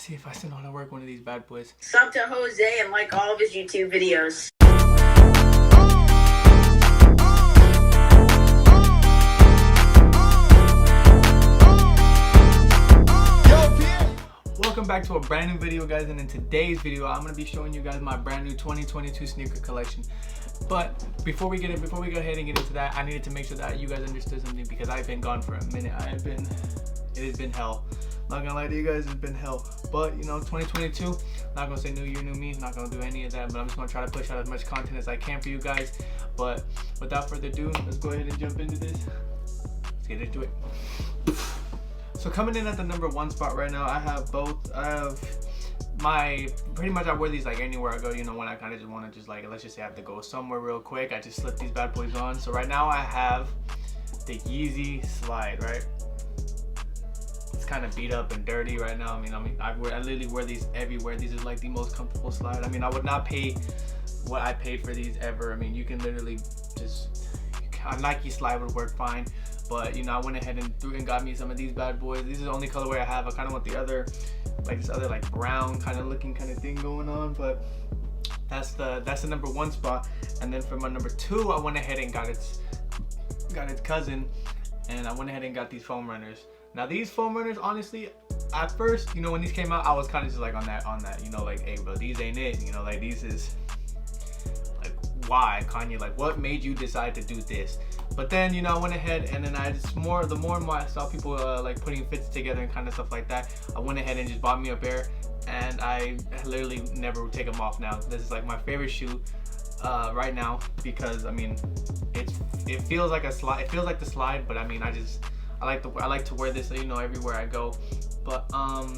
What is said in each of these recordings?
see if I still know how to work one of these bad boys. Sub to Jose and like all of his YouTube videos. Welcome back to a brand new video, guys, and in today's video I'm going to be showing you guys my brand new 2022 sneaker collection. But before we go ahead and get into that, I needed to make sure that you guys understood something, because I've been gone for a minute. It has been hell. Not gonna lie to you guys, it's been hell. But you know, 2022, not gonna say new year, new me, not gonna do any of that, but I'm just gonna try to push out as much content as I can for you guys. But without further ado, let's go ahead and jump into this. Let's get into it. So coming in at the number 1 spot right now, I have pretty much I wear these like anywhere I go, you know, when I kind of just want to just like, let's just say I have to go somewhere real quick, I just slip these bad boys on. So right now I have the Yeezy Slide, right? It's kind of beat up and dirty right now. I literally wear these everywhere. These are like the most comfortable slide. I mean, I would not pay what I paid for these ever. I mean, you can literally just, a Nike Slide would work fine. But you know, I went ahead and got me some of these bad boys. These are the only colorway I have. I kind of want the other, like this other like brown kind of looking kind of thing going on. But that's the number 1 spot. And then for my number 2, I went ahead and got its cousin, and I went ahead and got these foam runners. Now these foam runners, honestly, at first, you know, when these came out, I was kind of just like on that, you know, like, hey bro, these ain't it, you know, like these is like, why Kanye, like what made you decide to do this? But then, you know, I went ahead and then the more and more I saw people like putting fits together and kind of stuff like that, I went ahead and just bought me a pair, and I literally never take them off now. This is like my favorite shoe right now, because I mean, it feels like a slide. It feels like the slide, but I mean, I like to wear this, you know, everywhere I go. But out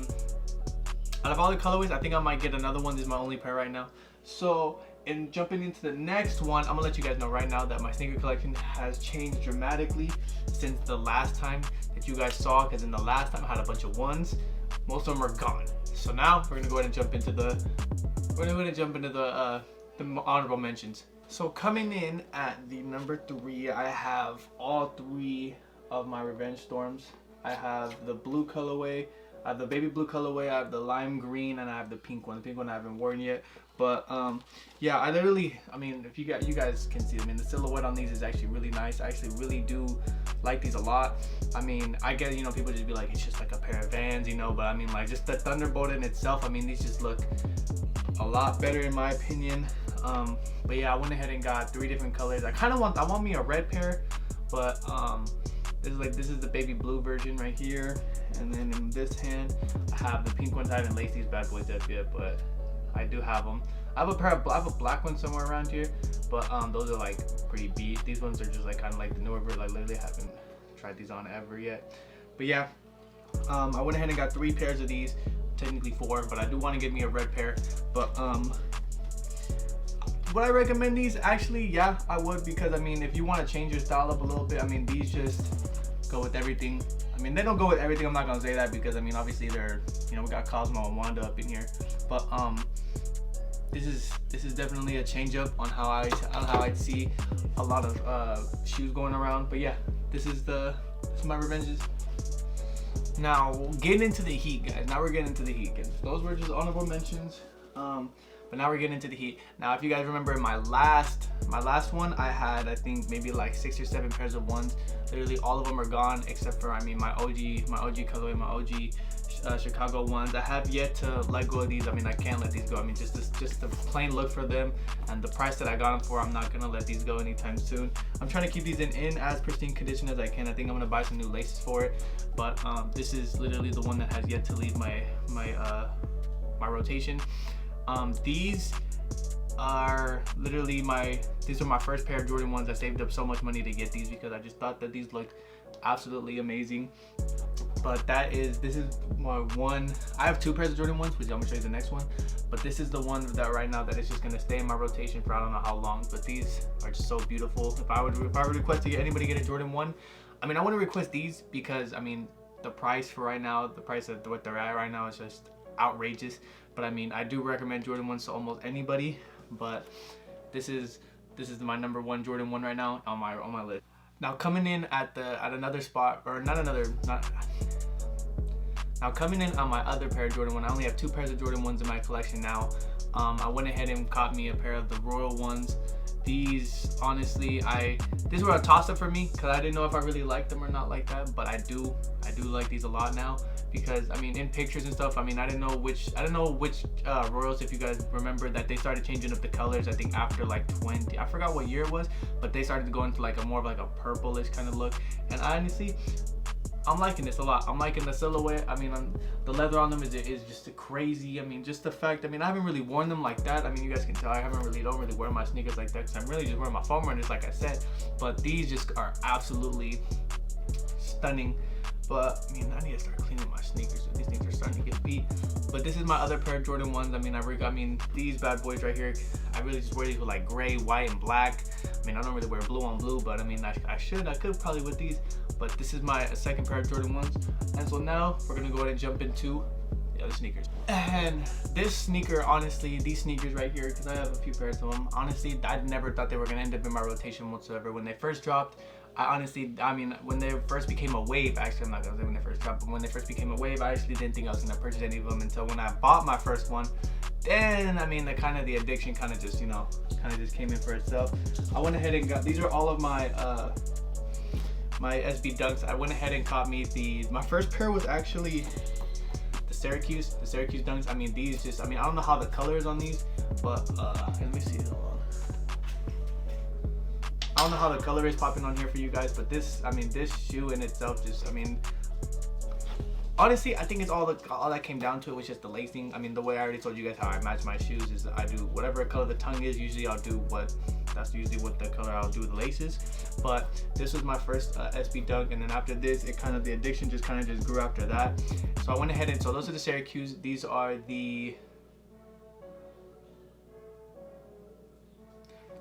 of all the colorways, I think I might get another one. This is my only pair right now. So in jumping into the next one, I'm gonna let you guys know right now that my sneaker collection has changed dramatically since the last time that you guys saw, because in the last time I had a bunch of ones. Most of them are gone. So now we're gonna go ahead and jump into the honorable mentions. So coming in at the number 3, I have all 3 of my Revenge Storms. I have the blue colorway, I have the baby blue colorway, I have the lime green, and I have the pink one. The pink one I haven't worn yet. But yeah, I mean, if you guys can see, I mean, the silhouette on these is actually really nice. I actually really do like these a lot. I mean, I get, you know, people just be like, it's just like a pair of Vans, you know, but I mean, like, just the Thunderbolt in itself, I mean, these just look a lot better in my opinion. But yeah, I went ahead and got 3 different colors. I want me a red pair, but this is the baby blue version right here, and then in this hand I have the pink ones. I haven't laced these bad boys up yet, but I do have them. I have a black one somewhere around here, but those are like pretty beat. These ones are just like kind of like the newer version. I literally haven't tried these on ever yet. But yeah, I went ahead and got 3 pairs of these, technically 4, but I do want to get me a red pair. But would I recommend these? Actually, yeah, I would, because I mean, if you want to change your style up a little bit, I mean, these just go with everything. I mean, they don't go with everything, I'm not gonna say that, because I mean, obviously they're, you know, we got Cosmo and Wanda up in here, but this is definitely a change up on how I'd see a lot of shoes going around. But yeah, this is my revenges. Now getting into the heat, guys. Now we're getting into the heat. Those were just honorable mentions. But now we're getting into the heat. Now, if you guys remember in my last one, I had, I think, maybe like 6 or 7 pairs of ones. Literally all of them are gone, except for, I mean, my OG colorway, my OG Chicago ones. I have yet to let go of these. I mean, I can't let these go. I mean, just the plain look for them and the price that I got them for, I'm not gonna let these go anytime soon. I'm trying to keep these in as pristine condition as I can. I think I'm gonna buy some new laces for it, but this is literally the one that has yet to leave my rotation. These are literally my first pair of Jordan 1s. I saved up so much money to get these because I just thought that these looked absolutely amazing. But this is my one. I have 2 pairs of Jordan 1s, which I'm gonna show you the next one. But this is the one that right now that is just gonna stay in my rotation for I don't know how long. But these are just so beautiful. If I would request to get anybody get a Jordan 1, I mean, I wouldn't request these because I mean the price for right now, the price of what they're at right now is just outrageous. But I mean, I do recommend Jordan 1s to almost anybody. But this is my number 1 Jordan 1 right now on my list. Now coming in at another spot, or not Now coming in on my other pair of Jordan 1, I only have 2 pairs of Jordan 1s in my collection now. I went ahead and caught me a pair of the Royal ones. These, honestly, these were a toss-up for me because I didn't know if I really liked them or not like that, but I do like these a lot now because, I mean, in pictures and stuff, I mean, I didn't know which Royals, if you guys remember, that they started changing up the colors, I think after like 20, I forgot what year it was, but they started to go into like a more of like a purplish kind of look, and honestly, I'm liking this a lot. I'm liking the silhouette. I mean, the leather on them is just crazy. I mean, just the fact, I mean, I haven't really worn them like that. I mean, you guys can tell I don't really wear my sneakers like that because I'm really just wearing my foam runners, like I said. But these just are absolutely stunning. But I mean, I need to start cleaning my sneakers. These things are starting to get beat. But this is my other pair of Jordan 1s. I mean, these bad boys right here, I really just wear these with like gray, white, and black. I mean, I don't really wear blue on blue, but I mean, I could probably with these. But this is my second pair of Jordan 1s. And so now we're gonna go ahead and jump into the other sneakers. And this sneaker, honestly, these sneakers right here, because I have a few pairs of them, honestly, I never thought they were gonna end up in my rotation whatsoever. When they first dropped, I mean, when they first became a wave, actually, I'm not gonna say when they first dropped, but when they first became a wave, I actually didn't think I was gonna purchase any of them until when I bought my first one. Then, I mean, the addiction kind of just, you know, came in for itself. I went ahead and got, these are all of my my SB Dunks. I went ahead and caught me my first pair was actually the Syracuse Dunks. I mean, these just, I mean, I don't know how the color is on these, but let me see, hold on. I don't know how the color is popping on here for you guys, but this, I mean, this shoe in itself just, I mean, honestly, I think it's all that came down to it was just the lacing. I mean, the way I already told you guys how I match my shoes is I do whatever color the tongue is. Usually I'll do that's usually what the color I'll do the laces. But this was my first SB Dunk, and then after this, the addiction just grew after that. So I went ahead and, so those are the Syracuse. These are the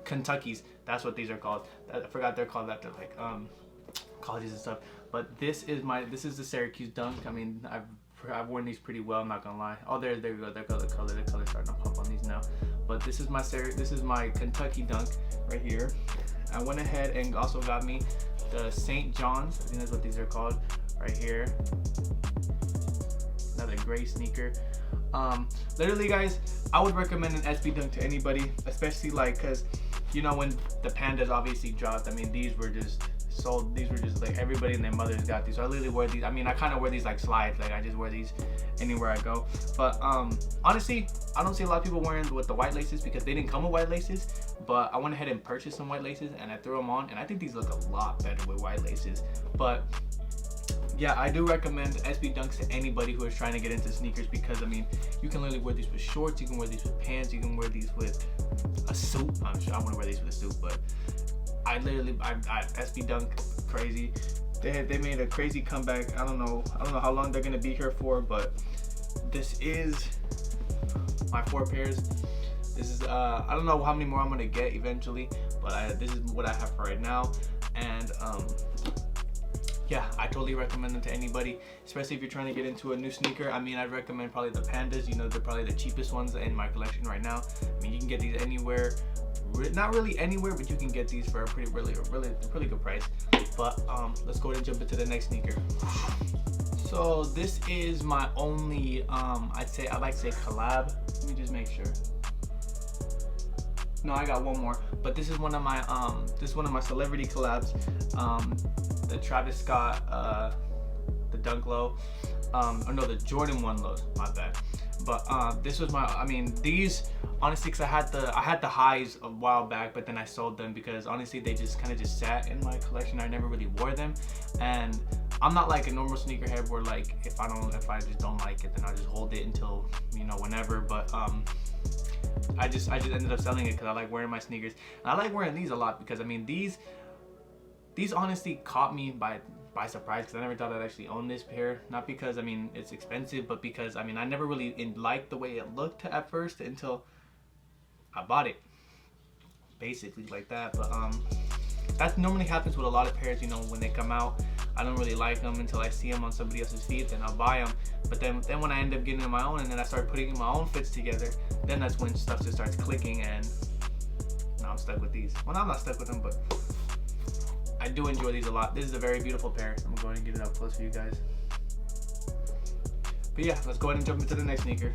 Kentuckys. That's what these are called. I forgot they're called after like colleges and stuff. But this is the Syracuse Dunk. I mean, I've worn these pretty well, I'm not gonna lie. Oh, there you go. The color's starting to pop on these now. But this is my Kentucky Dunk right here. I went ahead and also got me the St. John's. I think that's what these are called right here. Another gray sneaker. Literally, guys, I would recommend an SB Dunk to anybody, especially like, cause you know when the Pandas obviously dropped. I mean, these were just sold. These were just like everybody and their mothers got these. So I literally wear these. I mean, I kind of wear these like slides. Like I just wear these anywhere I go. But honestly, I don't see a lot of people wearing with the white laces because they didn't come with white laces. But I went ahead and purchased some white laces and I threw them on, and I think these look a lot better with white laces. But yeah, I do recommend SB Dunks to anybody who is trying to get into sneakers because, I mean, you can literally wear these with shorts, you can wear these with pants, you can wear these with a suit. I'm sure I want to wear these with a suit, but I SB Dunk crazy. They made a crazy comeback. I don't know how long they're gonna be here for, but this is my 4 pairs. This is I don't know how many more I'm gonna get eventually, but this is what I have for right now. And yeah, I totally recommend them to anybody, especially if you're trying to get into a new sneaker. I mean, I'd recommend probably the Pandas. You know, they're probably the cheapest ones in my collection right now. I mean, you can get these anywhere, not really anywhere, but you can get these for a really good price. But let's go ahead and jump into the next sneaker. So this is my only I'd like to say collab. Let me just make sure. No, I got one more, but this is one of my celebrity collabs. The Travis Scott, the Dunk Low, or no, the Jordan 1 lows, my bad. But this was I mean, these honestly, because I had the highs a while back, but then I sold them because honestly they just kind of just sat in my collection. I never really wore them, and I'm not like a normal sneakerhead where like if I just don't like it, then I just hold it until, you know, whenever. But I just ended up selling it because I like wearing my sneakers, and I like wearing these a lot because, I mean, these honestly caught me by surprise because I never thought I'd actually own this pair. Not because, I mean, it's expensive, but because, I mean, I never really liked the way it looked at first until I bought it, basically like that. But that normally happens with a lot of pairs, you know, when they come out. I don't really like them until I see them on somebody else's feet, then I'll buy them. But then when I end up getting my own and then I start putting my own fits together, then that's when stuff just starts clicking, and now I'm stuck with these. Well, I'm not stuck with them, but I do enjoy these a lot. This is a very beautiful pair. I'm going to get it up close for you guys. But yeah, let's go ahead and jump into the next sneaker.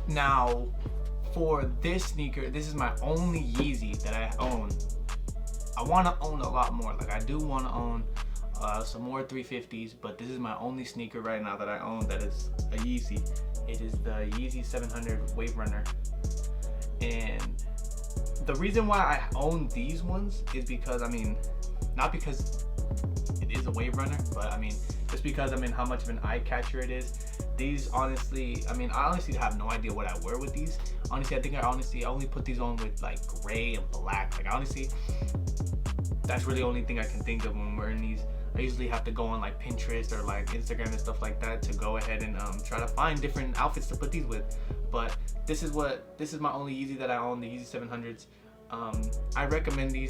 Now, for this sneaker, this is my only Yeezy that I own. I want to own a lot more. Like, I do want to own some more 350s, but this is my only sneaker right now that I own that is a Yeezy. It is the Yeezy 700 Wave Runner. And the reason why I own these ones is because, I mean, not because it is a Wave Runner, but I mean, just because, I mean, how much of an eye catcher it is. These, honestly, I mean, I honestly have no idea what I wear with these. Honestly, I think I only put these on with like gray and black. Like, honestly, that's really the only thing I can think of when wearing these. I usually have to go on like Pinterest or like Instagram and stuff like that to go ahead and try to find different outfits to put these with. But this is my only Yeezy that I own, the Yeezy 700s. I recommend the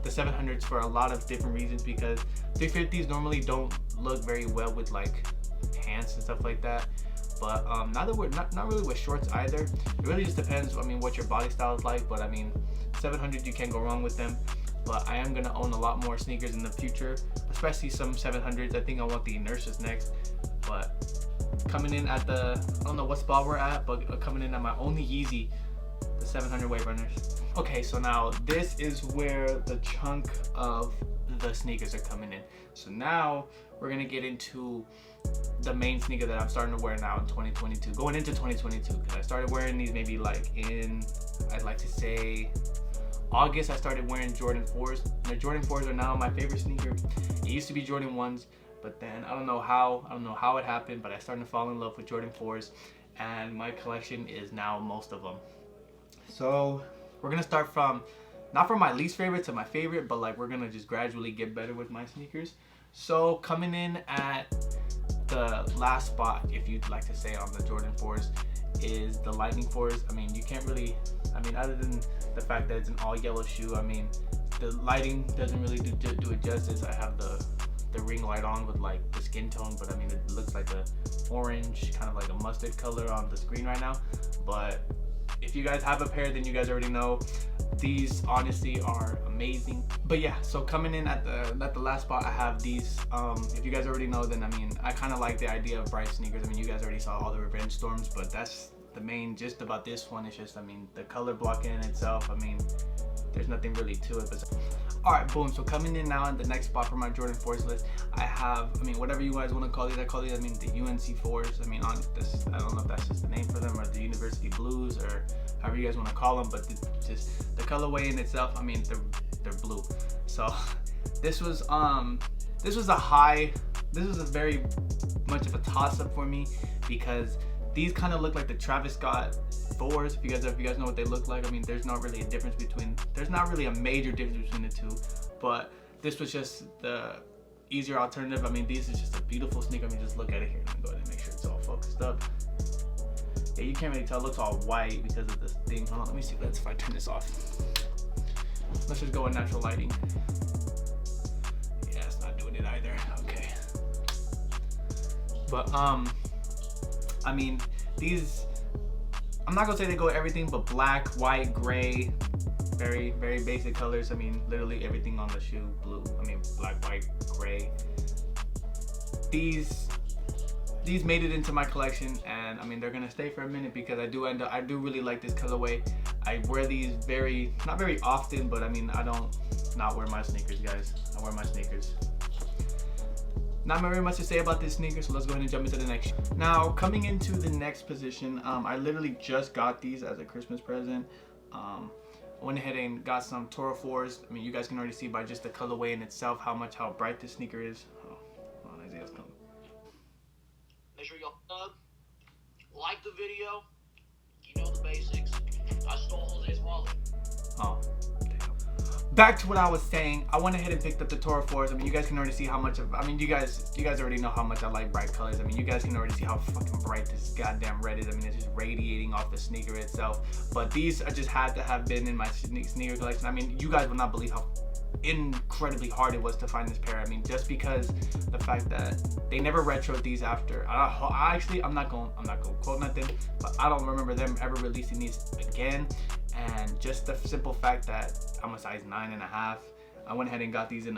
700s for a lot of different reasons, because 350s normally don't look very well with like pants and stuff like that. But not really with shorts either. It really just depends, I mean, what your body style is like. But I mean, 700, you can't go wrong with them. But I am gonna own a lot more sneakers in the future, especially some 700s. I think I want the Inertias next. But coming in at I don't know what spot we're at, but coming in at my only Yeezy, the 700 Wave Runners. Okay, so now this is where the chunk of the sneakers are coming in. So now we're gonna get into the main sneaker that I'm starting to wear now in 2022, going into 2022, because I started wearing these maybe like in, I'd like to say, August. I started wearing Jordan 4s. The Jordan 4s are now my favorite sneaker. It used to be Jordan 1s, but then I don't know how it happened, but I started to fall in love with Jordan 4s, and my collection is now most of them. So we're gonna start from, not from my least favorite to my favorite, but like we're gonna just gradually get better with my sneakers. So coming in at the last spot, if you'd like to say, on the Jordan 4s is the Lightning 4s. I mean, you can't really, I mean, other than the fact that it's an all yellow shoe, I mean, the lighting doesn't really do it justice. I have the ring light on with like the skin tone, but I mean, it looks like a orange, kind of like a mustard color on the screen right now. But if you guys have a pair, then you guys already know these honestly are amazing. But yeah, so coming in at the last spot, I have these. If you guys already know, then I mean, I kind of like the idea of bright sneakers. I mean, you guys already saw all the Revenge Storms, but that's the main gist about this one. It's just, I mean, the color blocking in itself, I mean, there's nothing really to it. But alright, boom. So coming in now in the next spot for my Jordan 4s list, I have, I mean, whatever you guys want to call these, I call these, I mean, the UNC 4s. I mean, I don't know if that's just the name for them, or the University Blues, or however you guys want to call them, but just the colorway in itself, I mean, they're blue. So this was a very much of a toss-up for me, because these kind of look like the Travis Scott 4s. If you guys know what they look like, I mean, there's not really a major difference between the two, but this was just the easier alternative. I mean, these is just a beautiful sneaker. I mean, just look at it here. Let me go ahead and make sure it's all focused up. Yeah, you can't really tell. It looks all white because of this thing. Hold on, let me see. If I turn this off. Let's just go with natural lighting. Yeah, it's not doing it either. Okay. But I mean, these, I'm not gonna say they go with everything, but black, white, gray, very, very basic colors. I mean, literally everything on the shoe, blue. I mean, black, white, gray. These made it into my collection, and I mean, they're gonna stay for a minute, because I do really like this colorway. I wear these not very often, but I mean, I don't not wear my sneakers, guys. I wear my sneakers. Not very much to say about this sneaker, so let's go ahead and jump into the next. Now, coming into the next position, I literally just got these as a Christmas present. I went ahead and got some Toro 4s. I mean, you guys can already see by just the colorway in itself how bright this sneaker is. Oh, hold on, Isaiah's coming. Make sure y'all like the video. You know the basics. I stole Jose's wallet. Oh. Back to what I was saying, I went ahead and picked up the Toro 4s. I mean, you guys can already see how much of, I mean, you guys already know how much I like bright colors. I mean, you guys can already see how fucking bright this goddamn red is. I mean, it's just radiating off the sneaker itself. But these I just had to have been in my sneaker collection. I mean, you guys will not believe how incredibly hard it was to find this pair. I mean, just because the fact that they never retroed these after. I'm not going to quote nothing, but I don't remember them ever releasing these again. And just the simple fact that I'm a size 9.5, I went ahead and got these in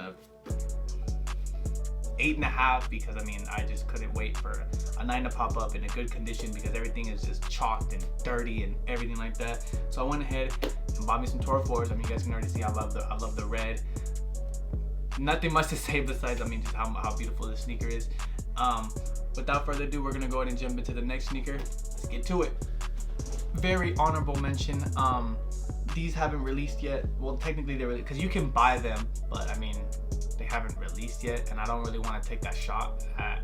8.5 because I mean I just couldn't wait for a 9 to pop up in a good condition because everything is just chalked and dirty and everything like that. So I went ahead and bought me some Toro 4s. I mean, you guys can already see I love the red. Nothing much to say besides I mean just how beautiful this sneaker is. Without further ado, we're gonna go ahead and jump into the next sneaker. Let's get to it. Very honorable mention. These haven't released yet. Well, technically they're because you can buy them, but I mean they haven't released yet, and I don't really want to take that shot at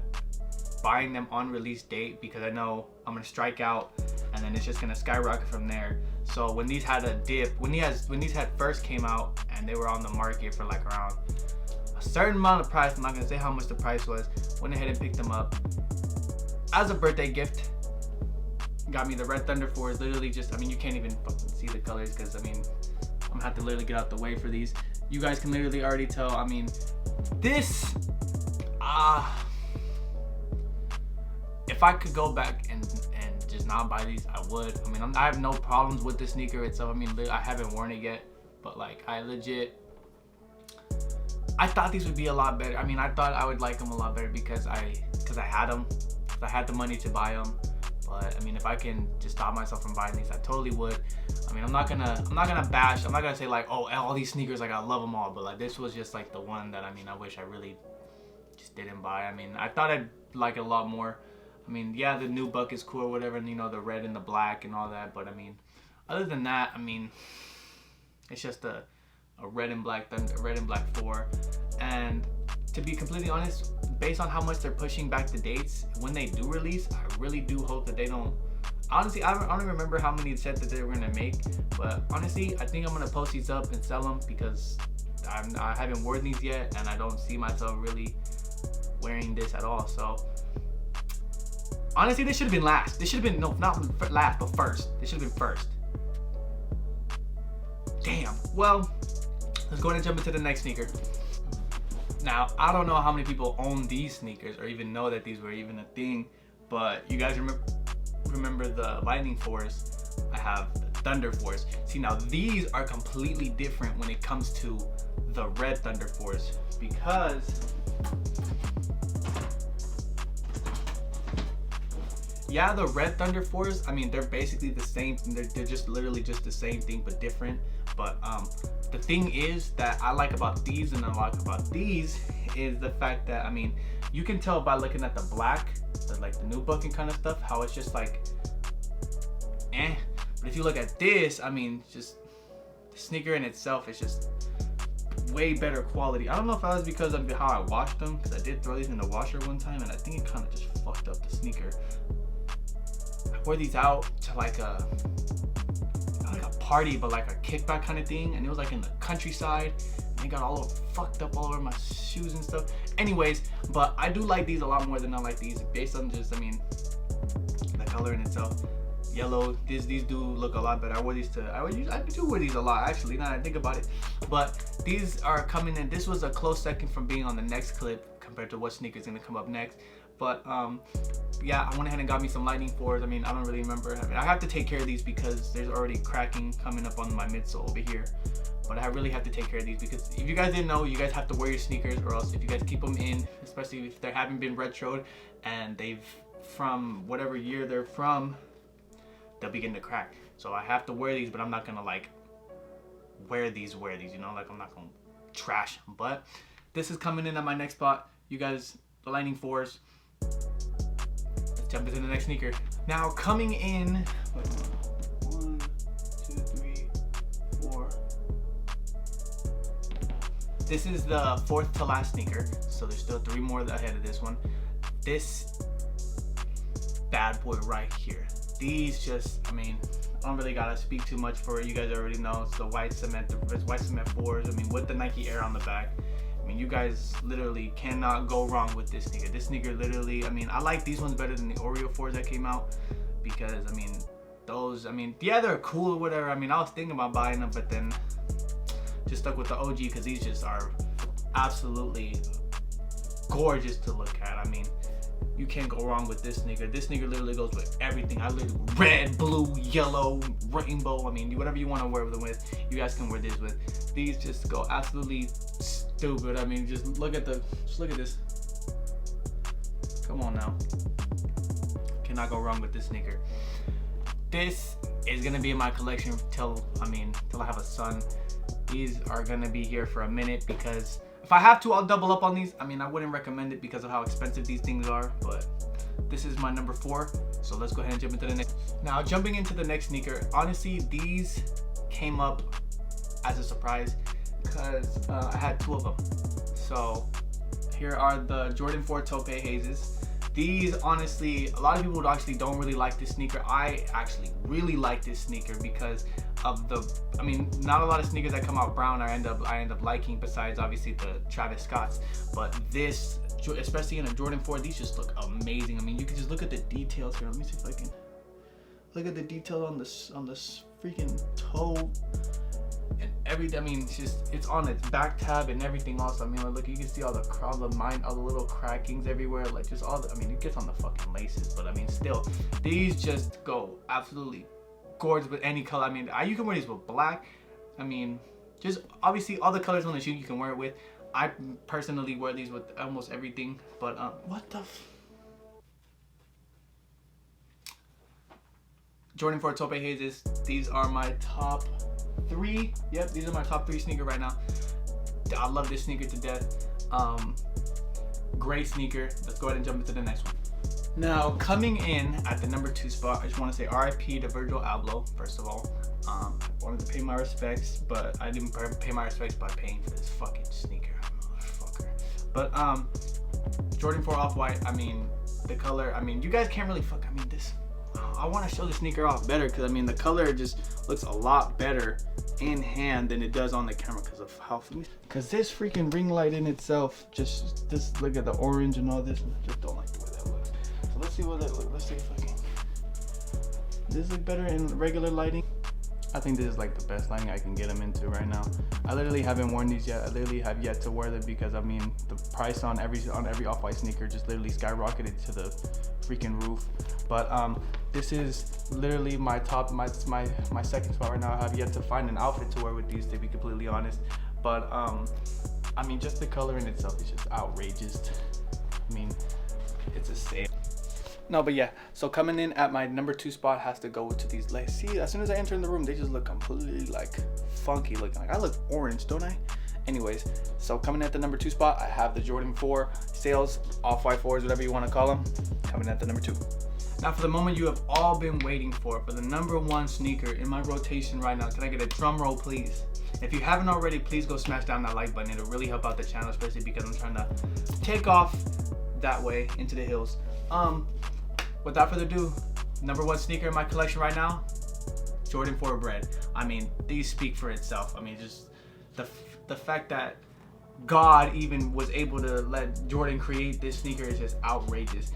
buying them on release date because I know I'm gonna strike out, and then it's just gonna skyrocket from there. So when these had a dip, when these had first came out, and they were on the market for like around a certain amount of price, I'm not gonna say how much the price was, went ahead and picked them up as a birthday gift. Got me the Red Thunder 4s. Literally just, I mean, you can't even fucking see the colors because I mean I'm gonna have to literally get out the way for these. You guys can literally already tell. I mean, this if I could go back and just not buy these, I would. I mean, I have no problems with the sneaker itself. I mean, I haven't worn it yet, but like I thought these would be a lot better. I mean, I thought I would like them a lot better because I had them. I had the money to buy them. But I mean, if I can just stop myself from buying these, I totally would. I mean, I'm not gonna bash. I'm not gonna say like, oh, all these sneakers, like I love them all. But like this was just like the one that I mean, I wish I really just didn't buy. I mean, I thought I'd like it a lot more. I mean, yeah, the new buck is cool or whatever, and you know the red and the black and all that. But I mean, other than that, I mean, it's just a red and black 4. And to be completely honest, based on how much they're pushing back the dates, when they do release, I really do hope that they don't. Honestly, I don't even remember how many sets that they were gonna make, but honestly, I think I'm gonna post these up and sell them because I haven't worn these yet, and I don't see myself really wearing this at all. So honestly, this should have been last. This should have been not last, but first. This should have been first. Damn. Well, let's go ahead and jump into the next sneaker. Now, I don't know how many people own these sneakers or even know that these were even a thing, but you guys remember the Lightning 4s? I have the Thunder 4s. See, now these are completely different when it comes to the Red Thunder 4s because yeah, the Red Thunder 4s, I mean, they're basically the same. They're just literally just the same thing but different. But the thing is that I like about these and I like about these is the fact that, I mean, you can tell by looking at the black, like the new bucking kind of stuff, how it's just like, But if you look at this, I mean, just the sneaker in itself is just way better quality. I don't know if that was because of how I washed them, because I did throw these in the washer one time and I think it kind of just fucked up the sneaker. I wore these out to like a party, but like a kickback kind of thing, and it was like in the countryside, and it got all fucked up all over my shoes and stuff. Anyways, but I do like these a lot more than I like these, based on just, I mean, the color in itself. Yellow, these do look a lot better. I do wear these a lot actually, now that I think about it. But these are coming in. This was a close second from being on the next clip compared to what sneaker is gonna come up next. But yeah, I went ahead and got me some Lightning 4s. I mean, I don't really remember. I mean, I have to take care of these because there's already cracking coming up on my midsole over here. But I really have to take care of these because if you guys didn't know, you guys have to wear your sneakers, or else if you guys keep them in, especially if they haven't been retroed and they've, from whatever year they're from, they'll begin to crack. So I have to wear these, but I'm not gonna like wear these, you know, like I'm not gonna trash them. But this is coming in at my next spot. You guys, the Lightning 4s. Let's jump into the next sneaker. Now coming in, 1, 2, 3, 4. This is the 4th to last sneaker, so there's still 3 more ahead of this one. This bad boy right here. These just, I mean, I don't really gotta speak too much for it. You guys already know it's the white cement 4s. I mean, with the Nike Air on the back. I mean, you guys literally cannot go wrong with this sneaker. This sneaker literally, I mean, I like these ones better than the Oreo 4s that came out because, I mean, those, I mean, yeah, they're cool or whatever. I mean, I was thinking about buying them, but then just stuck with the OG because these just are absolutely gorgeous to look at. I mean, you can't go wrong with this sneaker. This sneaker literally goes with everything. I literally red, blue, yellow, rainbow. I mean, whatever you want to wear them with, you guys can wear this with. These just go absolutely stupid. I mean, just look at this. Come on now. Cannot go wrong with this sneaker. This is gonna be in my collection till I have a son. These are gonna be here for a minute because if I have to, I'll double up on these. I mean, I wouldn't recommend it because of how expensive these things are, but this is my number 4. So let's go ahead and jump into the next. Now, jumping into the next sneaker, honestly, these came up as a surprise because I had 2 of them. So here are the Jordan 4 Taupe Hazes. These, honestly, a lot of people actually don't really like this sneaker. I actually really like this sneaker because of the, not a lot of sneakers that come out brown I end up liking, besides obviously the Travis Scotts. But this, especially in a Jordan 4, these just look amazing. I mean, you can just look at the details here. Let me see if I can look at the detail on this freaking toe and everything. I mean, it's on its back tab and everything else. I mean, look, you can see all the little crackings everywhere, like just all the, it gets on the fucking laces, but I mean, still, these just go absolutely gorgeous with any color. I mean, you can wear these with black. I mean, just obviously all the colors on the shoe you can wear it with. I personally wear these with almost everything, but what the Jordan 4 Taupe Hazes. These are my top 3. Yep, these are my top 3 sneaker right now. I love this sneaker to death. Great sneaker. Let's go ahead and jump into the next one. Now, coming in at the number 2 spot, I just want to say RIP to Virgil Abloh. First of all, I wanted to pay my respects, but I didn't pay my respects by paying for this fucking sneaker, motherfucker. But Jordan 4 Off-White. The color. You guys can't really this. I want to show the sneaker off better because the color just looks a lot better in hand than it does on the camera because this freaking ring light in itself, just look at the orange and all this. I just don't like the way that looks. So let's see what that looks. Let's see if I can. Does this look better in regular lighting? I think this is like the best lighting I can get them into right now. I literally haven't worn these yet. I literally have yet to wear them because the price on every Off-White sneaker just literally skyrocketed to the freaking roof. But this is literally my second spot right now. I have yet to find an outfit to wear with these, to be completely honest. But just the color in itself is just outrageous. It's a sale. No, but yeah, so coming in at my number 2 spot has to go to these legs. See, as soon as I enter in the room, they just look completely like funky looking. Like I look orange, don't I? Anyways, so coming at the number 2 spot, I have the Jordan 4 Sales, Off-White 4s, whatever you want to call them, coming at the number 2. Now for the moment you have all been waiting for the number 1 sneaker in my rotation right now. Can I get a drum roll, please? If you haven't already, please go smash down that like button. It'll really help out the channel, especially because I'm trying to take off that way into the hills. Without further ado, number 1 sneaker in my collection right now, Jordan 4 Bred. These speak for itself. Just the fact that God even was able to let Jordan create this sneaker is just outrageous.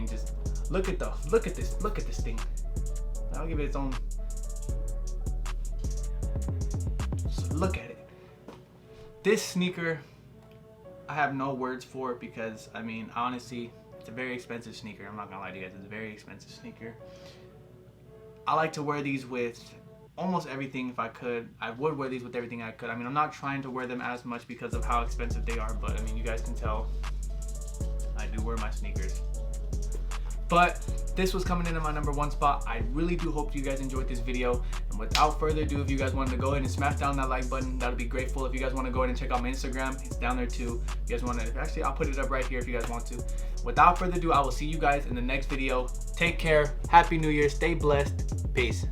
Just look at this thing. I'll give it its own. Just look at it. This sneaker, I have no words for it because honestly, it's a very expensive sneaker. I'm not gonna lie to you guys, it's a very expensive sneaker. I like to wear these with almost everything if I could. I would wear these with everything I could. I'm not trying to wear them as much because of how expensive they are, but you guys can tell I do wear my sneakers. But this was coming in at my number 1 spot. I really do hope you guys enjoyed this video. And without further ado, if you guys wanted to go ahead and smash down that like button, that would be grateful. If you guys want to go ahead and check out my Instagram, it's down there too. If you guys want to, actually, I'll put it up right here if you guys want to. Without further ado, I will see you guys in the next video. Take care. Happy New Year. Stay blessed. Peace.